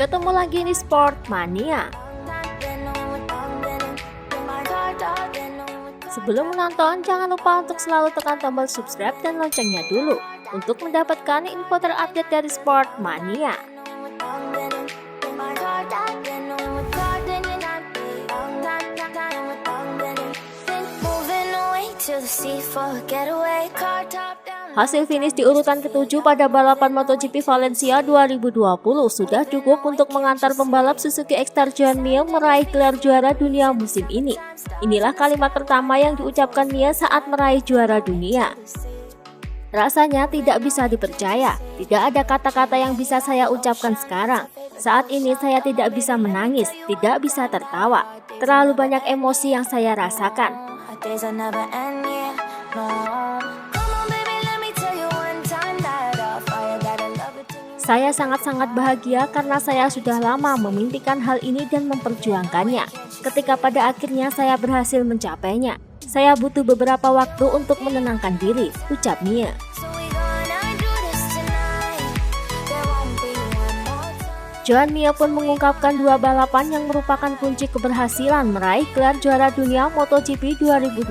Ketemu lagi di Sport Mania. Sebelum menonton, jangan lupa untuk selalu tekan tombol subscribe dan loncengnya dulu untuk mendapatkan info terupdate dari Sport Mania. Hasil finish di urutan ke-7 pada balapan MotoGP Valencia 2020 sudah cukup untuk mengantar pembalap Suzuki X-Star Joan Mir meraih gelar juara dunia musim ini. Inilah kalimat pertama yang diucapkan Mir saat meraih juara dunia. Rasanya tidak bisa dipercaya, tidak ada kata-kata yang bisa saya ucapkan sekarang. Saat ini saya tidak bisa menangis, tidak bisa tertawa. Terlalu banyak emosi yang saya rasakan. Saya sangat-sangat bahagia karena saya sudah lama memimpikan hal ini dan memperjuangkannya. Ketika pada akhirnya saya berhasil mencapainya, saya butuh beberapa waktu untuk menenangkan diri, ucap Mir. Joan Mir pun mengungkapkan dua balapan yang merupakan kunci keberhasilan meraih gelar juara dunia MotoGP 2020,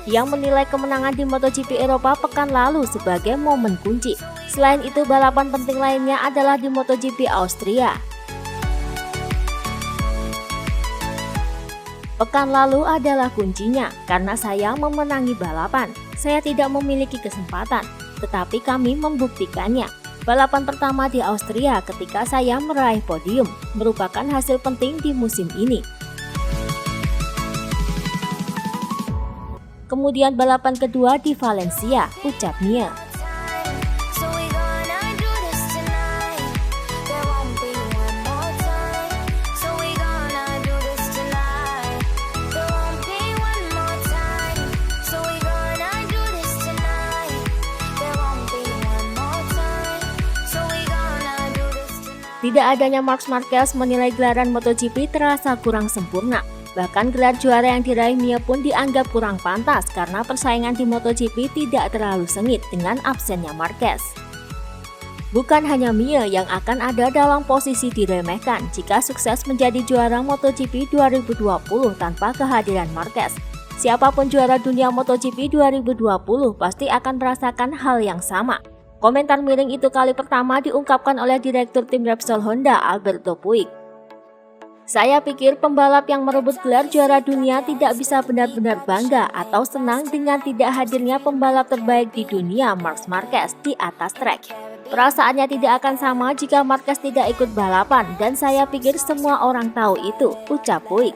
yang menilai kemenangan di MotoGP Eropa pekan lalu sebagai momen kunci. Selain itu, balapan penting lainnya adalah di MotoGP Austria. Pekan lalu adalah kuncinya, karena saya memenangi balapan. Saya tidak memiliki kesempatan, tetapi kami membuktikannya. Balapan pertama di Austria ketika saya meraih podium, merupakan hasil penting di musim ini. Kemudian balapan kedua di Valencia, ucap Mir. Tidak adanya Marc Marquez menilai gelaran MotoGP terasa kurang sempurna. Bahkan gelar juara yang diraih Mir pun dianggap kurang pantas karena persaingan di MotoGP tidak terlalu sengit dengan absennya Marquez. Bukan hanya Mir yang akan ada dalam posisi diremehkan jika sukses menjadi juara MotoGP 2020 tanpa kehadiran Marquez. Siapapun juara dunia MotoGP 2020 pasti akan merasakan hal yang sama. Komentar miring itu kali pertama diungkapkan oleh Direktur Tim Repsol Honda, Alberto Puig. Saya pikir pembalap yang merebut gelar juara dunia tidak bisa benar-benar bangga atau senang dengan tidak hadirnya pembalap terbaik di dunia, Marc Marquez, di atas trek. Perasaannya tidak akan sama jika Marquez tidak ikut balapan, dan saya pikir semua orang tahu itu, ucap Puig.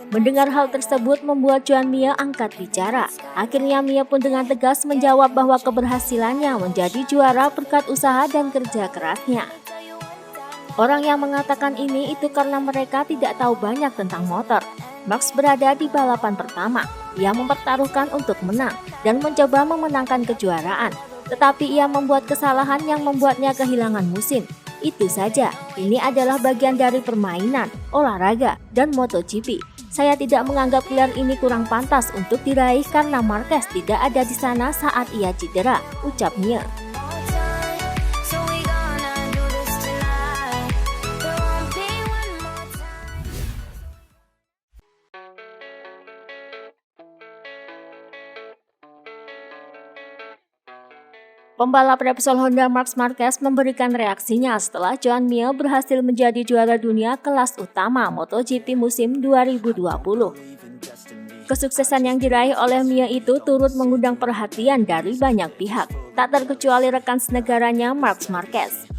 Mendengar hal tersebut membuat Joan Mir angkat bicara. Akhirnya Mir pun dengan tegas menjawab bahwa keberhasilannya menjadi juara berkat usaha dan kerja kerasnya. Orang yang mengatakan ini itu karena mereka tidak tahu banyak tentang motor. Max berada di balapan pertama. Ia mempertaruhkan untuk menang dan mencoba memenangkan kejuaraan. Tetapi ia membuat kesalahan yang membuatnya kehilangan musim. Itu saja, ini adalah bagian dari permainan, olahraga, dan MotoGP. Saya tidak menganggap gelar ini kurang pantas untuk diraih karena Marquez tidak ada di sana saat ia cedera, ucap Mir. Pembalap Repsol Honda Marc Marquez memberikan reaksinya setelah Joan Mir berhasil menjadi juara dunia kelas utama MotoGP musim 2020. Kesuksesan yang diraih oleh Mir itu turut mengundang perhatian dari banyak pihak, tak terkecuali rekan senegaranya Marc Marquez.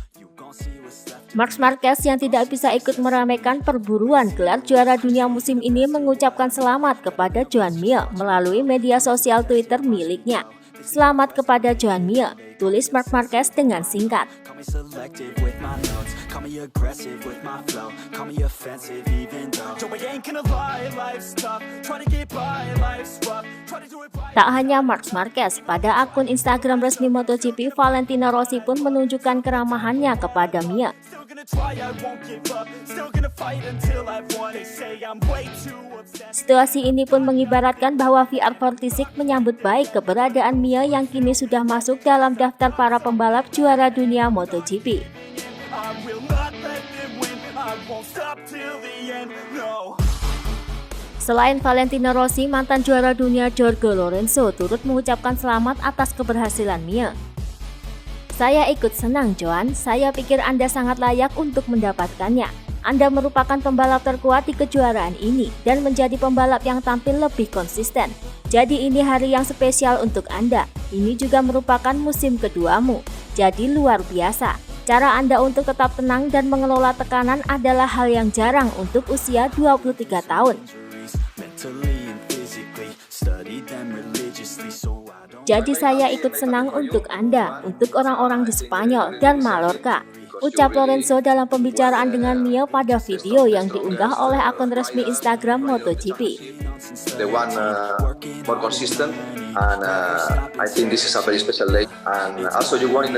Marc Marquez yang tidak bisa ikut meramaikan perburuan gelar juara dunia musim ini mengucapkan selamat kepada Joan Mir melalui media sosial Twitter miliknya. Selamat kepada Joan Mir, tulis Marc Marquez dengan singkat. Tak hanya Marc Marquez, pada akun Instagram resmi MotoGP, Valentino Rossi pun menunjukkan keramahannya kepada Mir. Situasi ini pun mengibaratkan bahwa VR46 menyambut baik keberadaan Mir yang kini sudah masuk dalam daftar para pembalap juara dunia MotoGP. Selain Valentino Rossi, mantan juara dunia Jorge Lorenzo turut mengucapkan selamat atas keberhasilan Mia. "Saya ikut senang, Joan. Saya pikir Anda sangat layak untuk mendapatkannya. Anda merupakan pembalap terkuat di kejuaraan ini dan menjadi pembalap yang tampil lebih konsisten. Jadi ini hari yang spesial untuk Anda. Ini juga merupakan musim keduamu. Jadi luar biasa. Cara Anda untuk tetap tenang dan mengelola tekanan adalah hal yang jarang untuk usia 23 tahun. Jadi saya ikut senang untuk Anda, untuk orang-orang di Spanyol dan Mallorca," ucap Lorenzo dalam pembicaraan dengan Mia pada video yang diunggah oleh akun resmi Instagram MotoGP. The one more consistent, and I think this is a very special day. And also you won in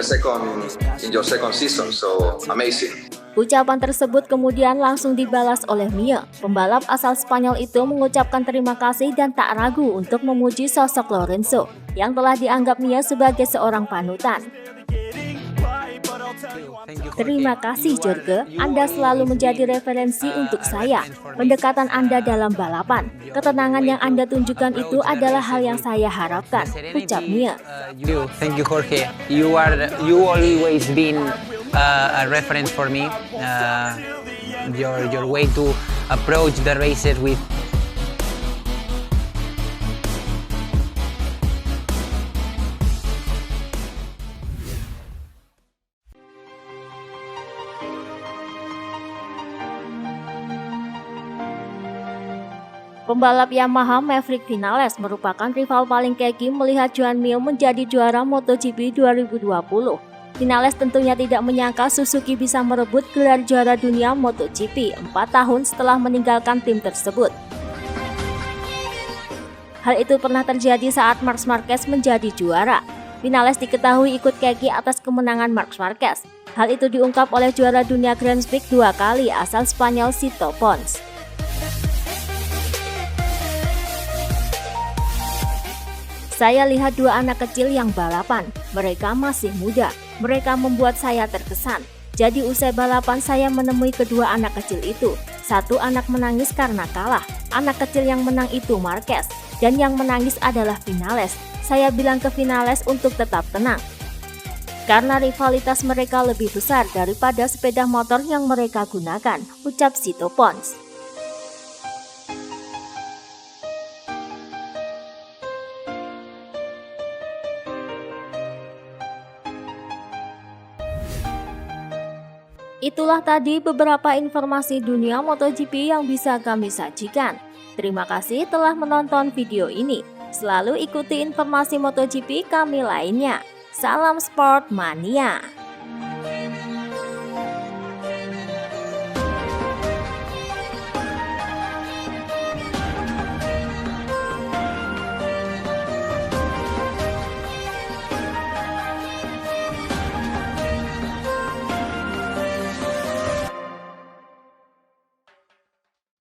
your second season, so amazing. Ucapan tersebut kemudian langsung dibalas oleh Mia. Pembalap asal Spanyol itu mengucapkan terima kasih dan tak ragu untuk memuji sosok Lorenzo, yang telah dianggap Mia sebagai seorang panutan. "Terima kasih Jorge, Anda selalu menjadi referensi untuk saya. Pendekatan Anda dalam balapan, ketenangan yang Anda tunjukkan itu adalah hal yang saya harapkan," ucap Mia. Thank you Jorge. You always been a reference for me. Your way to approach the races with Pembalap Yamaha Maverick Vinales merupakan rival paling keki melihat Joan Mir menjadi juara MotoGP 2020. Vinales tentunya tidak menyangka Suzuki bisa merebut gelar juara dunia MotoGP 4 tahun setelah meninggalkan tim tersebut. Hal itu pernah terjadi saat Marc Marquez menjadi juara. Vinales diketahui ikut keki atas kemenangan Marc Marquez. Hal itu diungkap oleh juara dunia Grand Prix 2 kali asal Spanyol Sito Pons. "Saya lihat dua anak kecil yang balapan. Mereka masih muda. Mereka membuat saya terkesan. Jadi usai balapan saya menemui kedua anak kecil itu. Satu anak menangis karena kalah. Anak kecil yang menang itu Marquez. Dan yang menangis adalah Vinales. Saya bilang ke Vinales untuk tetap tenang. Karena rivalitas mereka lebih besar daripada sepeda motor yang mereka gunakan," ucap Sito Pons. Itulah tadi beberapa informasi dunia MotoGP yang bisa kami sajikan. Terima kasih telah menonton video ini. Selalu ikuti informasi MotoGP kami lainnya. Salam Sport Mania!